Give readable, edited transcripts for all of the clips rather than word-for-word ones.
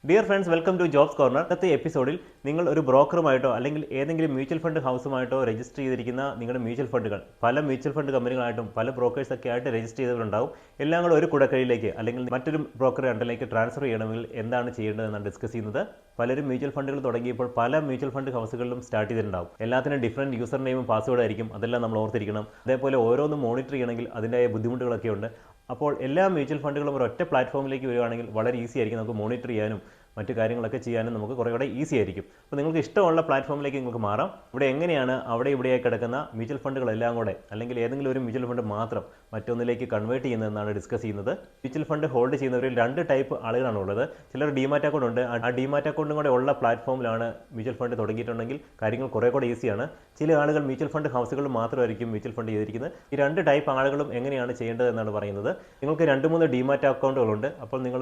Dear friends, welcome to jobs corner. ഇന്നത്തെ എപ്പിസോഡിൽ നിങ്ങൾ ഒരു ബ്രോക്കറുമായിട്ടോ അല്ലെങ്കിൽ ഏതെങ്കിലും മ്യൂച്വൽ ഫണ്ട് ഹൗസുമായിട്ടോ രജിസ്റ്റർ ചെയ്തിരിക്കുന്ന നിങ്ങളുടെ മ്യൂച്വൽ ഫണ്ടുകൾ പല മ്യൂച്വൽ ഫണ്ട് കമ്പനികളായിട്ടും പല ബ്രോക്കേഴ്സൊക്കെ ആയിട്ട് രജിസ്റ്റർ ചെയ്തവരുണ്ടാവും. എല്ലാം കൂടെ ഒരു കുടക്കീഴിലേക്ക് അല്ലെങ്കിൽ മറ്റൊരു ബ്രോക്കർ അണ്ടറിലേക്ക് ട്രാൻസ്ഫർ ചെയ്യണമെങ്കിൽ എന്താണ് ചെയ്യേണ്ടതെന്നാണ് ഡിസ്കസ് ചെയ്യുന്നത്. പലരും മ്യൂച്വൽ ഫണ്ടുകൾ തുടങ്ങിയപ്പോൾ പല മ്യൂച്വൽ ഫണ്ട് ഹൗസുകളിലും സ്റ്റാർട്ട് ചെയ്തിട്ടുണ്ടാവും. എല്ലാത്തിനും ഡിഫറൻറ്റ് യൂസർ നെയിമും പാസ്വേഡ് ആയിരിക്കും. അതെല്ലാം നമ്മൾ ഓർത്തിരിക്കണം. അതേപോലെ ഓരോന്നും മോണിറ്റർ ചെയ്യണമെങ്കിൽ അതിൻ്റെതായ ബുദ്ധിമുട്ടുകളൊക്കെ ഉണ്ട്. അപ്പോൾ എല്ലാ മ്യൂച്വൽ ഫണ്ടുകളും ഒരൊറ്റ പ്ലാറ്റ്ഫോമിലേക്ക് വരികയാണെങ്കിൽ വളരെ ഈസി ആയിരിക്കും. നമുക്ക് മോണിറ്റർ ചെയ്യാനും മറ്റു കാര്യങ്ങളൊക്കെ ചെയ്യാനും നമുക്ക് കുറേ കൂടെ ഈസി ആയിരിക്കും. അപ്പോൾ നിങ്ങൾക്ക് ഇഷ്ടമുള്ള പ്ലാറ്റ്ഫോമിലേക്ക് നിങ്ങൾക്ക് മാറാം. ഇവിടെ എങ്ങനെയാണ് അവിടെ ഇവിടെയായി കിടക്കുന്ന മ്യൂച്വൽ ഫണ്ടുകളെല്ലാം കൂടെ അല്ലെങ്കിൽ ഏതെങ്കിലും ഒരു മ്യൂച്വൽ ഫണ്ട് മാത്രം മറ്റൊന്നിലേക്ക് കൺവേർട്ട് ചെയ്യുന്നതെന്നാണ് ഡിസ്കസ് ചെയ്യുന്നത്. മ്യൂച്വൽ ഫണ്ട് ഹോൾഡ് ചെയ്യുന്നവരിൽ രണ്ട് ടൈപ്പ് ആളുകളാണ് ഉള്ളത്. ചിലർ ഡിമാറ്റ് അക്കൗണ്ട് ഉണ്ട്. ആ ഡിമാറ്റ് അക്കൗണ്ടും കൂടെ ഉള്ള പ്ലാറ്റ്ഫോമിലാണ് മ്യൂച്വൽ ഫണ്ട് തുടങ്ങിയിട്ടുണ്ടെങ്കിൽ കാര്യങ്ങൾ കുറേ കൂടെ ഈസിയാണ്. ചില ആളുകൾ മ്യൂച്വൽ ഫണ്ട് ഹൗസുകൾ മാത്രമായിരിക്കും മ്യൂച്വൽ ഫണ്ട് ചെയ്തിരിക്കുന്നത്. ഈ രണ്ട് ടൈപ്പ് ആളുകളും എങ്ങനെയാണ് ചെയ്യേണ്ടതെന്നാണ് പറയുന്നത്. നിങ്ങൾക്ക് 2-3 ഡിമാറ്റ് അക്കൗണ്ടുകളുണ്ട്. അപ്പോൾ നിങ്ങൾ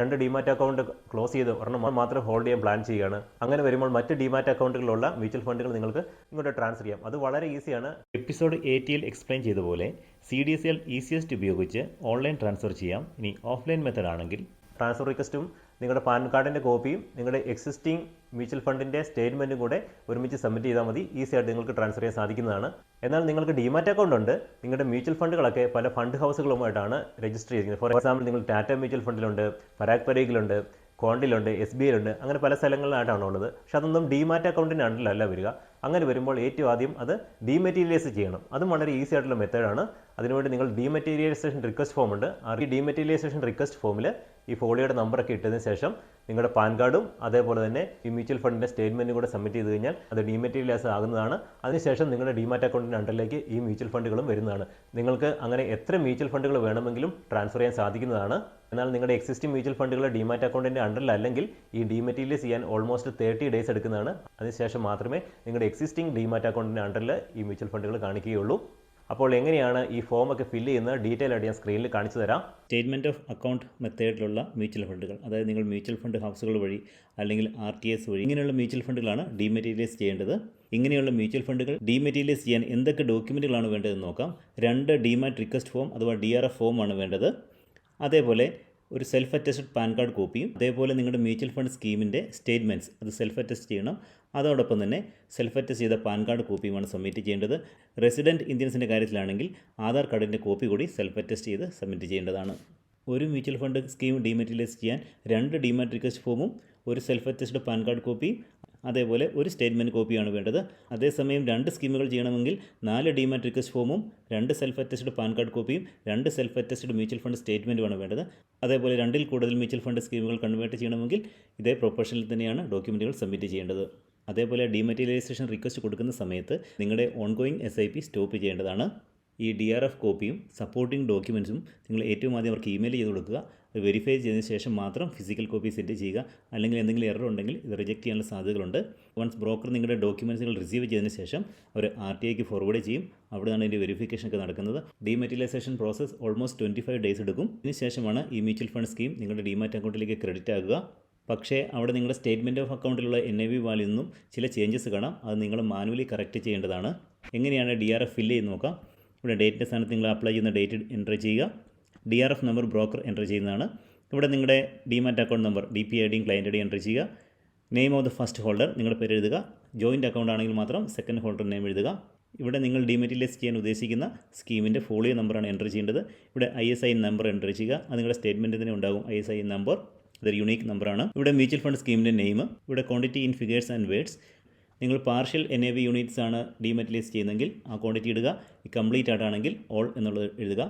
2 ഡിമാറ്റ് അക്കൗണ്ട് ക്ലോസ് ചെയ്ത് ഒരെണ്ണം മാത്രം ഹോൾഡ് ചെയ്യാൻ പ്ലാൻ ചെയ്യുകയാണ്. അങ്ങനെ വരുമ്പോൾ മറ്റ് ഡിമാറ്റ് അക്കൗണ്ടുകളുള്ള മ്യൂച്വൽ ഫണ്ടുകൾ നിങ്ങൾക്ക് ഇങ്ങോട്ട് ട്രാൻസ്ഫർ ചെയ്യാം. അത് വളരെ ഈസിയാണ്. എപ്പിസോഡ് 80 എക്സ്പ്ലെയിൻ ചെയ്ത പോലെ CDSL ഈസിയസ്റ്റ് ഉപയോഗിച്ച് ഓൺലൈൻ ട്രാൻസ്ഫർ ചെയ്യാം. ഇനി ഓഫ്ലൈൻ മെത്തേഡ് ആണെങ്കിൽ ട്രാൻസ്ഫർ റിക്വസ്റ്റും നിങ്ങളുടെ പാൻ കാർഡിൻ്റെ കോപ്പിയും നിങ്ങളുടെ എക്സിസ്റ്റിംഗ് മ്യൂച്വൽ ഫണ്ടിൻ്റെ സ്റ്റേറ്റ്മെൻറ്റും കൂടെ ഒരുമിച്ച് സബ്മിറ്റ് ചെയ്താൽ മതി. ഈസി ആയിട്ട് നിങ്ങൾക്ക് ട്രാൻസ്ഫർ ചെയ്യാൻ സാധിക്കുന്നതാണ്. എന്നാൽ നിങ്ങൾക്ക് ഡിമാറ്റ് അക്കൗണ്ട് ഉണ്ട്. നിങ്ങളുടെ മ്യൂച്വൽ ഫണ്ടുകളൊക്കെ പല ഫണ്ട് ഹൗസുകളുമായിട്ടാണ് രജിസ്റ്റർ ചെയ്തിരിക്കുന്നത്. ഫോർ എക്സാമ്പിൾ നിങ്ങൾ ടാറ്റ മ്യൂച്വൽ ഫണ്ടിലുണ്ട്, പരാഗ് പരേഖിലുണ്ട്, കോണ്ടിലുണ്ട്, SBI ലുണ്ട്. അങ്ങനെ പല സ്ഥലങ്ങളിലായിട്ടാണ് ഉള്ളത്. പക്ഷെ അതൊന്നും ഡിമാറ്റ് അക്കൗണ്ടിൻ്റെ അണ്ടറിലല്ല വരിക. അങ്ങനെ വരുമ്പോൾ ഏറ്റവും ആദ്യം അത് ഡീമെറ്റീരിയലൈസ് ചെയ്യണം. അതും വളരെ ഈസി ആയിട്ടുള്ള മെത്തേഡാണ്. അതിനുവേണ്ടി നിങ്ങൾ ഡീമെറ്റീരിയലൈസേഷൻ റിക്വസ്റ്റ് ഫോം ഉണ്ട്. ആ ഡീമെറ്റീരിയലൈസേഷൻ റിക്വസ്റ്റ് ഫോമിൽ ഈ ഫോളിയോയുടെ നമ്പറൊക്കെ ഇട്ടതിന് ശേഷം നിങ്ങളുടെ പാൻ കാർഡും അതേപോലെ തന്നെ ഈ മ്യൂച്വൽ ഫണ്ടിൻ്റെ സ്റ്റേറ്റ്മെൻറ്റും കൂടെ സബ്മിറ്റ് ചെയ്ത് കഴിഞ്ഞാൽ അത് ഡീമെറ്റീരിയലൈസ് ആകുന്നതാണ്. അതിനുശേഷം നിങ്ങളുടെ ഡിമാറ്റ് അക്കൗണ്ടിൻ്റെ അണ്ടറിലേക്ക് ഈ മ്യൂച്വൽ ഫണ്ടുകളും വരുന്നതാണ്. നിങ്ങൾക്ക് അങ്ങനെ എത്ര മ്യൂച്വൽ ഫണ്ടുകൾ വേണമെങ്കിലും ട്രാൻസ്ഫർ ചെയ്യാൻ സാധിക്കുന്നതാണ്. എന്നാൽ നിങ്ങളുടെ എക്സിസ്റ്റിംഗ് മ്യൂച്വൽ ഫണ്ടുകൾ ഡിമാറ്റ് അക്കൗണ്ടിൻ്റെ അണ്ടറിലല്ലെങ്കിൽ ഈ ഡീമെറ്റീരിയലൈസ് ചെയ്യാൻ ഓൾമോസ്റ്റ് 30 ഡേയ്സ് എടുക്കുന്നതാണ്. അതിനുശേഷം മാത്രമേ നിങ്ങളുടെ എക്സിസ്റ്റിംഗ് ഡിമാറ്റ് അക്കൗണ്ടിൻ്റെ അണ്ടറിൽ ഈ മ്യൂച്വൽ ഫണ്ടുകൾ കാണിക്കുകയുള്ളൂ. അപ്പോൾ എങ്ങനെയാണ് ഈ ഫോമൊക്കെ ഫില്ല് ചെയ്യുന്നത് ഡീറ്റെയിൽ ആയിട്ട് ഞാൻ സ്ക്രീനിൽ കാണിച്ചു തരാം. സ്റ്റേറ്റ്മെൻറ്റ് ഓഫ് അക്കൗണ്ട് മെത്തേഡിലുള്ള മ്യൂച്വൽ ഫണ്ടുകൾ, അതായത് നിങ്ങൾ മ്യൂച്വൽ ഫണ്ട് ഹൗസുകൾ വഴി അല്ലെങ്കിൽ RTS വഴി ഇങ്ങനെയുള്ള മ്യൂച്വൽ ഫണ്ടുകളാണ് ഡീമെറ്റീരിയലൈസ് ചെയ്യേണ്ടത്. ഇങ്ങനെയുള്ള മ്യൂച്വൽ ഫണ്ടുകൾ ഡീമെറ്റീരിയലൈസ് ചെയ്യാൻ എന്തൊക്കെ ഡോക്യുമെൻറ്റുകളാണ് വേണ്ടതെന്ന് നോക്കാം. 2 ഡിമാറ്റ് റിക്വസ്റ്റ് ഫോം അഥവാ DRF ഫോമാണ് വേണ്ടത്. അതേപോലെ ഒരു സെൽഫ് അറ്റസ്റ്റഡ് പാൻ കാർഡ് കോപ്പിയും അതേപോലെ നിങ്ങളുടെ മ്യൂച്വൽ ഫണ്ട് സ്കീമിൻ്റെ സ്റ്റേറ്റ്മെൻറ്റ്സ് അത് സെൽഫ് അറ്റസ്റ്റ് ചെയ്യണം. അതോടൊപ്പം തന്നെ സെൽഫ് അറ്റസ്റ്റ് ചെയ്ത പാൻ കാർഡ് കോപ്പിയുമാണ് സബ്മിറ്റ് ചെയ്യേണ്ടത്. റെസിഡൻറ്റ് ഇന്ത്യൻസിൻ്റെ കാര്യത്തിലാണെങ്കിൽ ആധാർ കാർഡിൻ്റെ കോപ്പി കൂടി സെൽഫ് അറ്റസ്റ്റ് ചെയ്ത് സബ്മിറ്റ് ചെയ്യേണ്ടതാണ്. ഒരു മ്യൂച്വൽ ഫണ്ട് സ്കീം ഡീമെറ്റീരിയലൈസ് ചെയ്യാൻ 2 ഡിമാറ്റ് റിക്വസ്റ്റ് ഫോമും ഒരു സെൽഫ് അറ്റസ്റ്റഡ് പാൻ കാർഡ് കോപ്പിയും അതേപോലെ ഒരു സ്റ്റേറ്റ്മെൻറ്റ് കോപ്പിയാണ് വേണ്ടത്. അതേസമയം 2 സ്കീമുകൾ ചെയ്യണമെങ്കിൽ 4 ഡിമാറ്റ് റിക്വസ്റ്റ് ഫോമും 2 സെൽഫ് അറ്റസ്റ്റഡ് പാൻ കാർഡ് കോപ്പിയും 2 സെൽഫ് അറ്റസ്റ്റഡ് മ്യൂച്വൽ ഫണ്ട് സ്റ്റേറ്റ്മെൻറ്റുമാണ് വേണ്ടത്. അതേപോലെ 2-ൽ കൂടുതൽ മ്യൂച്വൽ ഫണ്ട് സ്കീമുകൾ കൺവേർട്ട് ചെയ്യണമെങ്കിൽ ഇതേ പ്രൊപ്പോർഷനിൽ തന്നെയാണ് ഡോക്യുമെൻറ്റുകൾ സബ്മിറ്റ് ചെയ്യേണ്ടത്. അതേപോലെ ഡീമെറ്റീരിയലൈസേഷൻ റിക്വസ്റ്റ് കൊടുക്കുന്ന സമയത്ത് നിങ്ങളുടെ ഓൺഗോയിങ് SIP സ്റ്റോപ്പ് ചെയ്യേണ്ടതാണ്. ഈ DRF കോപ്പിയും സപ്പോർട്ടിംഗ് ഡോക്യുമെൻറ്റ്സും നിങ്ങൾ ഏറ്റവും ആദ്യം അവർക്ക് ഇമെയിൽ ചെയ്ത് കൊടുക്കുക. അത് വെരിഫൈ ചെയ്തതിന് ശേഷം മാത്രം ഫിസിക്കൽ കോപ്പി സെൻഡ് ചെയ്യുക. അല്ലെങ്കിൽ എന്തെങ്കിലും എറർ ഉണ്ടെങ്കിൽ ഇത് റിജക്റ്റ് ചെയ്യാനുള്ള സാധ്യതകളുണ്ട്. വൺസ് ബ്രോക്കർ നിങ്ങളുടെ ഡോക്യുമെൻറ്റ്സുകൾ റിസീവ് ചെയ്തതിന് ശേഷം അവർ RTIക്ക് ഫോർവേഡ് ചെയ്യും. അവിടെയാണ് ഇതിൻ്റെ വെരിഫിക്കേഷൻ ഒക്കെ നടക്കുന്നത്. ഡീമെറ്റീരിയലൈസേഷൻ പ്രോസസ്സ് ഓൾമോസ്റ്റ് 25 ഡേയ്സ് എടുക്കും. ഇതിന് ശേഷമാണ് ഈ മ്യൂച്വൽ ഫണ്ട് സ്കീം നിങ്ങളുടെ ഡിമാറ്റ് അക്കൗണ്ടിലേക്ക് ക്രെഡിറ്റ് ആകുക. പക്ഷേ അവിടെ നിങ്ങളുടെ സ്റ്റേറ്റ്മെൻറ്റ് ഓഫ് അക്കൗണ്ടിലുള്ള NAV വാല്യൂ നിന്നും ചില ചേഞ്ചസ് കാണാം. അത് നിങ്ങൾ മാനുവലി കറക്റ്റ് ചെയ്യേണ്ടതാണ്. എങ്ങനെയാണ് DRF ഫില്ല് ചെയ്ത് നോക്കാം. ഇവിടെ ഡേറ്റിൻ്റെ സ്ഥാനത്ത് നിങ്ങൾ അപ്ലൈ ചെയ്യുന്ന ഡേറ്റ് എൻ്റർ ചെയ്യുക. DRF നമ്പർ ബ്രോക്കർ എൻ്റർ ചെയ്യുന്നതാണ്. ഇവിടെ നിങ്ങളുടെ ഡിമാറ്റ് അക്കൗണ്ട് നമ്പർ DPIDയും ക്ലയൻറ്റ് ID എൻ്റർ ചെയ്യുക. Name of the first holder നിങ്ങളുടെ പേര് എഴുതുക. ജോയിൻറ്റ് അക്കൗണ്ട് ആണെങ്കിൽ മാത്രം സെക്കൻഡ് ഹോൾഡർ നെയിം എഴുതുക. ഇവിടെ നിങ്ങൾ ഡീമെറ്റീരിയലൈസ് ചെയ്യാൻ ഉദ്ദേശിക്കുന്ന സ്കീമിൻ്റെ ഫോളിയോ നമ്പറാണ് എൻ്റർ ചെയ്യേണ്ടത്. ഇവിടെ ISIN നമ്പർ എൻ്റർ ചെയ്യുക. അത് നിങ്ങളുടെ സ്റ്റേറ്റ്മെൻറ്റിൽ തന്നെ ഉണ്ടാകും ISIN നമ്പർ. ഇതൊരു യുണീക്ക് നമ്പറാണ്. ഇവിടെ മ്യൂച്വൽ ഫണ്ട് സ്കീമിൻ്റെ നെയിം, ഇവിടെ quantity in figures and words. നിങ്ങൾ പാർഷ്യൽ NAV യൂണിറ്റ്സ് ആണ് ഡീമെറ്റീരിയലൈസ് ചെയ്യുന്നതെങ്കിൽ ആ ക്വാണ്ടിറ്റി ഇടുക. കംപ്ലീറ്റ് ആയിട്ടാണെങ്കിൽ ഓൾ എന്നുള്ളത് എഴുതുക.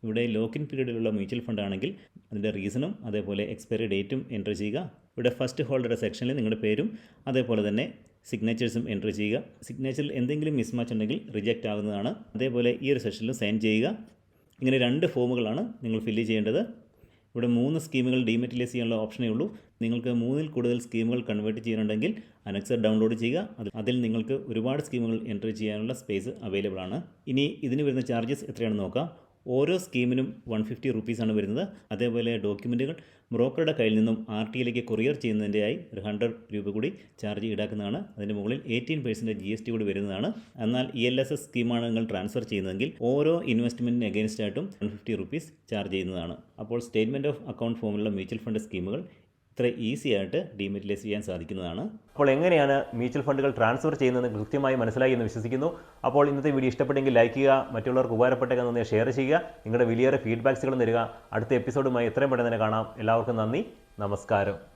ഇവിടെ ലോക്കിൻ പീരീഡിലുള്ള മ്യൂച്വൽ ഫണ്ട് ആണെങ്കിൽ അതിൻ്റെ റീസണും അതേപോലെ എക്സ്പയറി ഡേറ്റും എൻ്റർ ചെയ്യുക. ഇവിടെ ഫസ്റ്റ് ഹോൾഡറുടെ സെക്ഷനിൽ നിങ്ങളുടെ പേരും അതേപോലെ തന്നെ സിഗ്നേച്ചേഴ്സും എൻ്റർ ചെയ്യുക. സിഗ്നേച്ചറിൽ എന്തെങ്കിലും മിസ്മാച്ച് ഉണ്ടെങ്കിൽ റിജക്റ്റ് ആകുന്നതാണ്. അതേപോലെ ഈ ഒരു സെക്ഷനിൽ സൈൻ ചെയ്യുക. ഇങ്ങനെ 2 ഫോമുകളാണ് നിങ്ങൾ ഫില്ല് ചെയ്യേണ്ടത്. ഇവിടെ 3 സ്കീമുകൾ ഡീമെറ്റീരിയലൈസ് ചെയ്യാനുള്ള ഓപ്ഷനേ ഉള്ളൂ. നിങ്ങൾക്ക് 3-ൽ കൂടുതൽ സ്കീമുകൾ കൺവേർട്ട് ചെയ്യാനുണ്ടെങ്കിൽ അനക്സർ ഡൗൺലോഡ് ചെയ്യുക. അതിൽ നിങ്ങൾക്ക് ഒരുപാട് സ്കീമുകൾ എൻ്റർ ചെയ്യാനുള്ള സ്പേസ് അവൈലബിൾ ആണ്. ഇനി ഇതിന് വരുന്ന ചാർജസ് എത്രയാണെന്ന് നോക്കാം. ഓരോ സ്കീമിനും 150 റുപ്പീസാണ് വരുന്നത്. അതേപോലെ ഡോക്യുമെൻറ്റുകൾ ബ്രോക്കറുടെ കയ്യിൽ നിന്നും RTയിലേക്ക് കൊറിയർ ചെയ്യുന്നതിൻ്റെയായി ഒരു 100 രൂപ കൂടി ചാർജ് ഈടാക്കുന്നതാണ്. അതിന് മുകളിൽ 18% GST കൂടി വരുന്നതാണ്. എന്നാൽ ELSS സ്കീമാണ് നിങ്ങൾ ട്രാൻസ്ഫർ ചെയ്യുന്നതെങ്കിൽ ഓരോ ഇൻവെസ്റ്റ്മെൻറ്റിന് എഗെയിൻസ്റ്റ് ആയിട്ടും 150 റുപ്പീസ് ചാർജ് ചെയ്യുന്നതാണ്. അപ്പോൾ സ്റ്റേറ്റ്മെൻറ്റ് ഓഫ് അക്കൗണ്ട് ഫോമിലുള്ള മ്യൂച്വൽ ഫണ്ട് സ്കീമുകൾ ഇത്ര ഈസി ആയിട്ട് ഡീമെറ്റലൈസ് ചെയ്യാൻ സാധിക്കുന്നതാണ്. അപ്പോൾ എങ്ങനെയാണ് മ്യൂച്വൽ ഫണ്ടുകൾ ട്രാൻസ്ഫർ ചെയ്യുന്നതെന്ന് കൃത്യമായി മനസ്സിലായി എന്ന് വിശ്വസിക്കുന്നു. അപ്പോൾ ഇന്നത്തെ വീഡിയോ ഇഷ്ടപ്പെട്ടെങ്കിൽ ലൈക്ക് ചെയ്യുക, മറ്റുള്ളവർക്ക് ഉപകാരപ്പെട്ടെങ്കിൽ ഷെയർ ചെയ്യുക, നിങ്ങളുടെ വലിയേറെ ഫീഡ്ബാക്സുകളും തരിക. അടുത്ത എപ്പിസോഡുമായി എത്രയും പെട്ടെന്ന് തന്നെ കാണാം. എല്ലാവർക്കും നന്ദി, നമസ്കാരം.